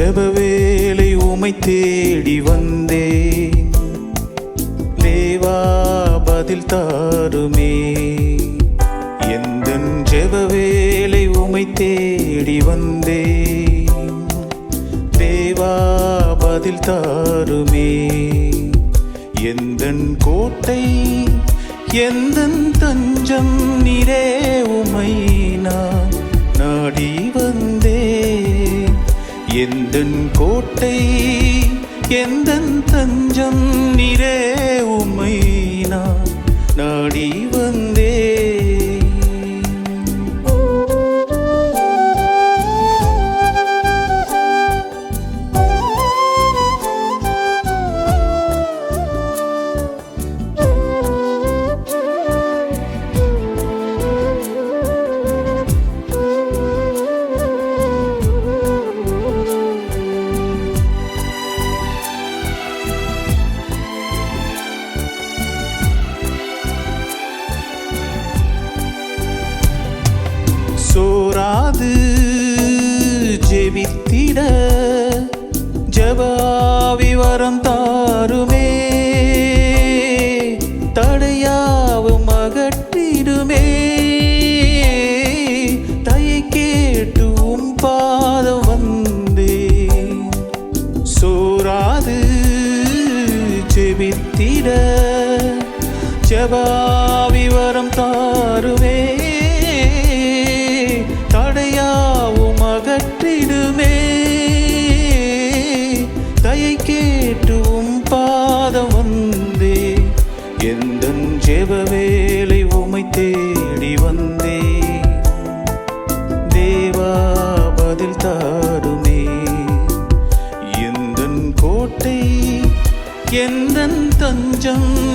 ஜெபவேளை உமை தேடி வந்தேன். தேவா பதில் தாருமே. எந்தன் ஜெபவேளை உமை தேடி வந்தேன். தேவா பதில் தாருமே. எந்தன் கோட்டை எந்தன் தஞ்சம் நீரே, உமை நான் நாடி வந்தேன். எந்தன் கோட்டை எந்தன் தஞ்சம் நீரே, உமை நான் நாடி வந்தேன். சோராது ஜெபித்திட ஜெபாவி வரம் தாருமே. தடையாவும் அகற்றிடுமே. தயை கேட்டு உம் பாதம் வந்தேன். சோராது ஜெபித்திட ஜெபாவி வரம் தாருமே. தடையாவும் அகற்றிடுமே. தயை கேட்டு உம் பாதம் வந்தே. எந்தன் ஜெபவேளை உமை தேடி வந்தே. தேவா பதில் தாருமே. எந்தன் கோட்டை எந்தன் தஞ்சம்